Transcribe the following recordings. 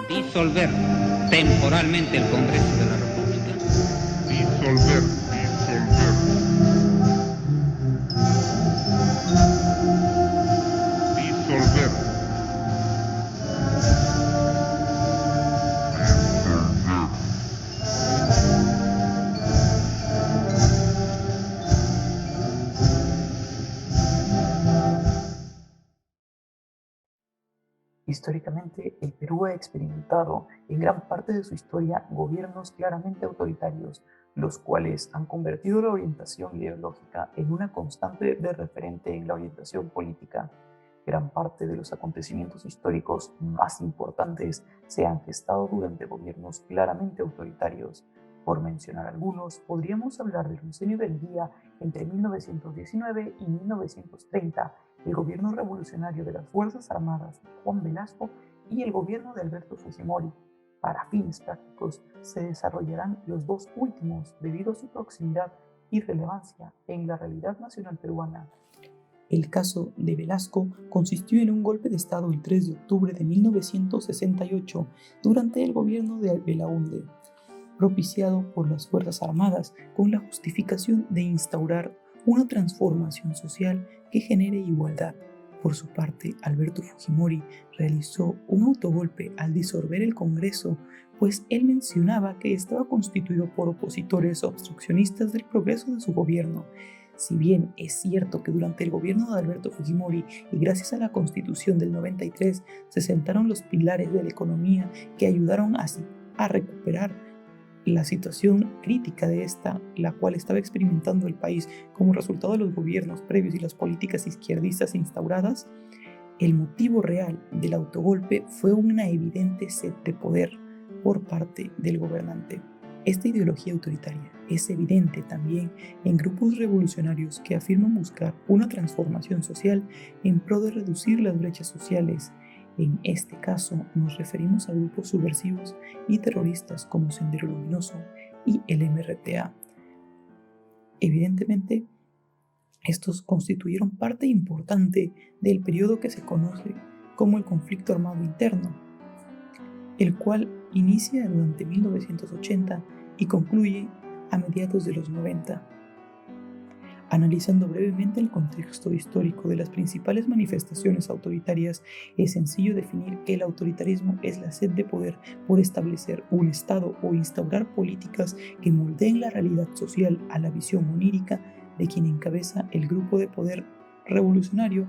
Disolver temporalmente el Congreso de la República. Disolver. Históricamente, el Perú ha experimentado en gran parte de su historia gobiernos claramente autoritarios, los cuales han convertido la orientación ideológica en una constante de referente en la orientación política. Gran parte de los acontecimientos históricos más importantes se han gestado durante gobiernos claramente autoritarios. Por mencionar algunos, podríamos hablar del Oncenio del Día entre 1919 y 1930, el gobierno revolucionario de las Fuerzas Armadas de Juan Velasco y el gobierno de Alberto Fujimori. Para fines prácticos, se desarrollarán los dos últimos debido a su proximidad y relevancia en la realidad nacional peruana. El caso de Velasco consistió en un golpe de Estado el 3 de octubre de 1968 durante el gobierno de Belaúnde, propiciado por las Fuerzas Armadas con la justificación de instaurar una transformación social que genere igualdad. Por su parte, Alberto Fujimori realizó un autogolpe al disolver el Congreso, pues él mencionaba que estaba constituido por opositores obstruccionistas del progreso de su gobierno. Si bien es cierto que durante el gobierno de Alberto Fujimori y gracias a la Constitución del 93 se sentaron los pilares de la economía que ayudaron así a recuperar la situación crítica de la cual estaba experimentando el país como resultado de los gobiernos previos y las políticas izquierdistas instauradas, el motivo real del autogolpe fue una evidente sed de poder por parte del gobernante. Esta ideología autoritaria es evidente también en grupos revolucionarios que afirman buscar una transformación social en pro de reducir las brechas sociales. En este caso nos referimos a grupos subversivos y terroristas como Sendero Luminoso y el MRTA. Evidentemente, estos constituyeron parte importante del periodo que se conoce como el conflicto armado interno, el cual inicia durante 1980 y concluye a mediados de los 90. Analizando brevemente el contexto histórico de las principales manifestaciones autoritarias, es sencillo definir que el autoritarismo es la sed de poder por establecer un Estado o instaurar políticas que moldeen la realidad social a la visión onírica de quien encabeza el grupo de poder revolucionario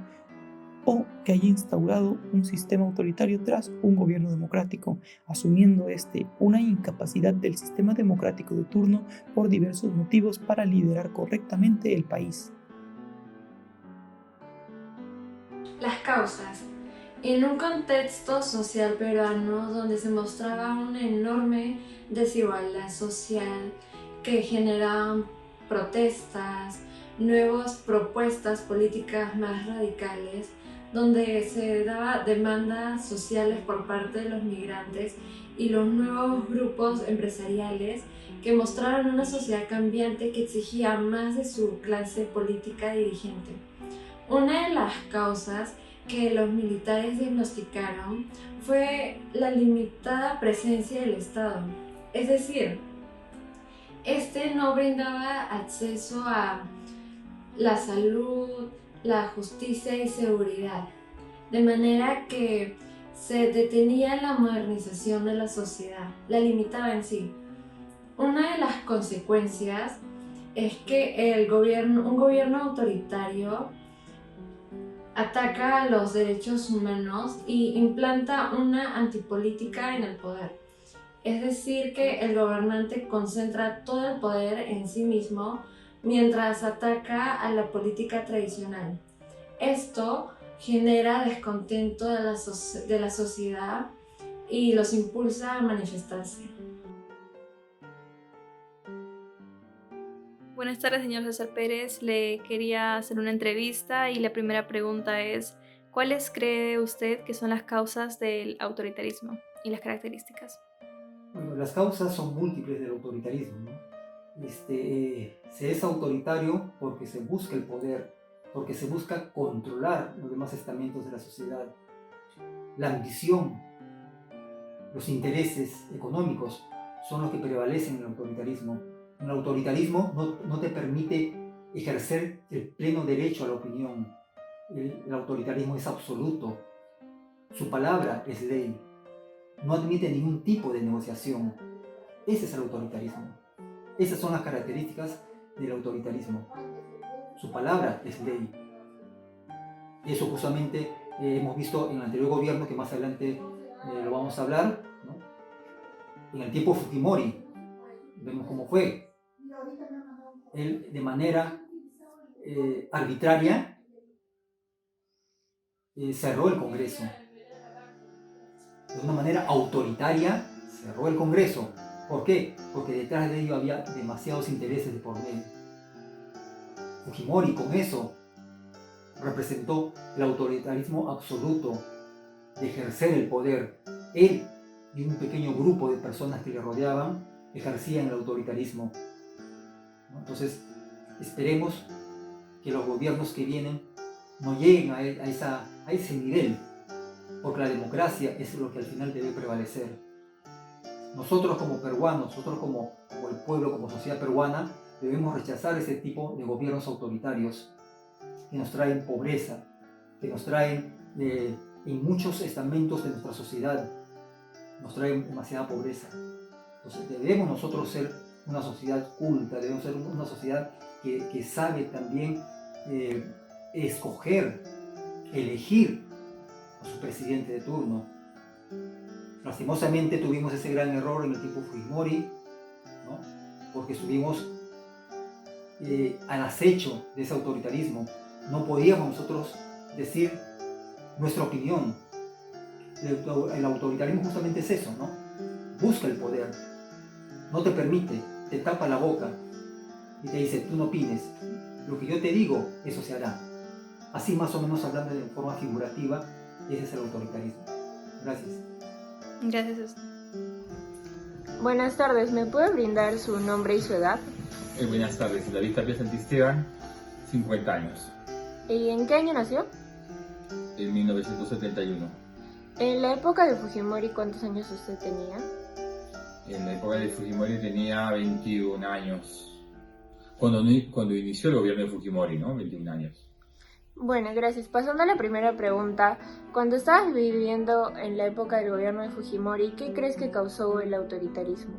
o que haya instaurado un sistema autoritario tras un gobierno democrático, asumiendo una incapacidad del sistema democrático de turno por diversos motivos para liderar correctamente el país. Las causas. En un contexto social peruano donde se mostraba una enorme desigualdad social que generaban protestas, nuevas propuestas políticas más radicales, donde se daba demandas sociales por parte de los migrantes y los nuevos grupos empresariales que mostraron una sociedad cambiante que exigía más de su clase política dirigente. Una de las causas que los militares diagnosticaron fue la limitada presencia del Estado, es decir, este no brindaba acceso a la salud, la justicia y seguridad, de manera que se detenía la modernización de la sociedad, la limitaba en sí. Una de las consecuencias es que un gobierno autoritario ataca a los derechos humanos y implanta una antipolítica en el poder. Es decir, que el gobernante concentra todo el poder en sí mismo mientras ataca a la política tradicional. Esto genera descontento de la sociedad y los impulsa a manifestarse. Buenas tardes, señor César Pérez. Le quería hacer una entrevista y la primera pregunta es, ¿cuáles cree usted que son las causas del autoritarismo y las características? Bueno, las causas son múltiples del autoritarismo, ¿no? Se es autoritario porque se busca el poder, porque se busca controlar los demás estamentos de la sociedad. La ambición los intereses económicos son los que prevalecen en el autoritarismo. El autoritarismo no te permite ejercer el pleno derecho a la opinión. El autoritarismo es absoluto. Su palabra es ley. No admite ningún tipo de negociación. Ese es el autoritarismo. Esas son las características del autoritarismo. Su palabra es ley. Eso justamente hemos visto en el anterior gobierno, que más adelante lo vamos a hablar, ¿no? En el tiempo Fujimori, vemos cómo fue. Él, de manera arbitraria, cerró el Congreso. De una manera autoritaria, cerró el Congreso. ¿Por qué? Porque detrás de ello había demasiados intereses de por medio. Fujimori con eso representó el autoritarismo absoluto de ejercer el poder. Él y un pequeño grupo de personas que le rodeaban ejercían el autoritarismo, ¿no? Entonces, esperemos que los gobiernos que vienen no lleguen a ese nivel, porque la democracia es lo que al final debe prevalecer. Nosotros como peruanos, nosotros como el pueblo, como sociedad peruana, debemos rechazar ese tipo de gobiernos autoritarios que nos traen pobreza, que nos traen en muchos estamentos de nuestra sociedad, nos traen demasiada pobreza. Entonces debemos nosotros ser una sociedad culta, debemos ser una sociedad que sabe también escoger, elegir a su presidente de turno. Lastimosamente tuvimos ese gran error en el tiempo Fujimori, ¿no? Porque estuvimos al acecho de ese autoritarismo. No podíamos nosotros decir nuestra opinión. El autoritarismo justamente es eso, ¿no? Busca el poder, no te permite, te tapa la boca y te dice, tú no opines, lo que yo te digo, eso se hará. Así más o menos, hablando de forma figurativa, ese es el autoritarismo. Gracias. Gracias. Buenas tardes, ¿me puede brindar su nombre y su edad? Buenas tardes, David Tapia Santisteban, 50 años. ¿Y en qué año nació? En 1971. En la época de Fujimori, ¿cuántos años usted tenía? En la época de Fujimori tenía 21 años. Cuando inició el gobierno de Fujimori, ¿no? 21 años. Bueno, gracias. Pasando a la primera pregunta, cuando estabas viviendo en la época del gobierno de Fujimori, ¿qué crees que causó el autoritarismo?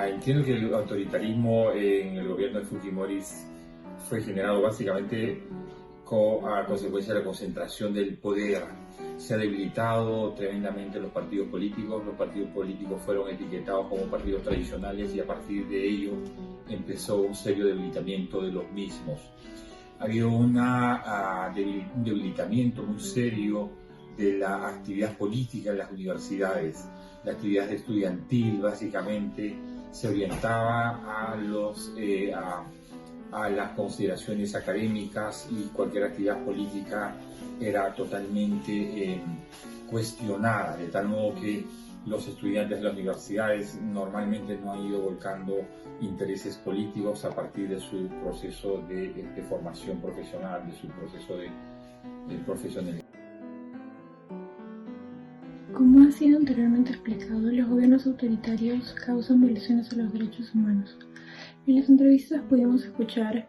Entiendo que el autoritarismo en el gobierno de Fujimori fue generado básicamente a consecuencia de la concentración del poder. Se ha debilitado tremendamente los partidos políticos fueron etiquetados como partidos tradicionales y a partir de ello empezó un serio debilitamiento de los mismos. Ha habido un debilitamiento muy serio de la actividad política en las universidades. La actividad estudiantil básicamente se orientaba a las consideraciones académicas y cualquier actividad política era totalmente cuestionada, de tal modo que los estudiantes de las universidades normalmente no han ido volcando intereses políticos a partir de su proceso de formación profesional, de su proceso de profesionalismo. Como ha sido anteriormente explicado, los gobiernos autoritarios causan violaciones a los derechos humanos. En las entrevistas pudimos escuchar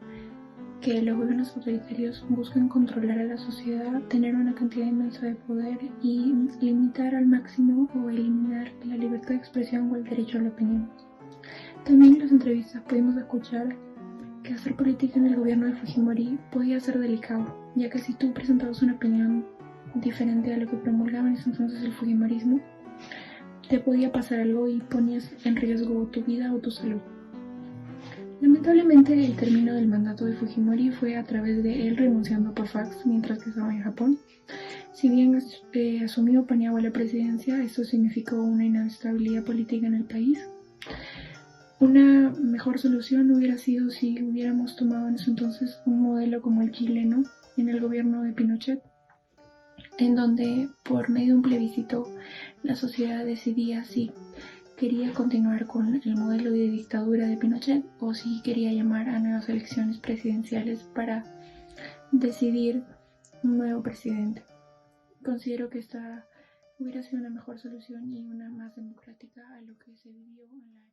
que los gobiernos autoritarios buscan controlar a la sociedad, tener una cantidad inmensa de poder y limitar al máximo o eliminar la libertad de expresión o el derecho a la opinión. También en las entrevistas pudimos escuchar que hacer política en el gobierno de Fujimori podía ser delicado, ya que si tú presentabas una opinión diferente a lo que promulgaba en ese entonces el Fujimorismo, te podía pasar algo y ponías en riesgo tu vida o tu salud. Lamentablemente, el término del mandato de Fujimori fue a través de él renunciando por fax mientras que estaba en Japón. Si bien asumió Paniagua la presidencia, esto significó una inestabilidad política en el país. Una mejor solución hubiera sido si hubiéramos tomado en ese entonces un modelo como el chileno en el gobierno de Pinochet, en donde por medio de un plebiscito la sociedad decidía si quería continuar con el modelo de dictadura de Pinochet o si quería llamar a nuevas elecciones presidenciales para decidir un nuevo presidente. Considero que esta hubiera sido una mejor solución y una más democrática a lo que se vivió en la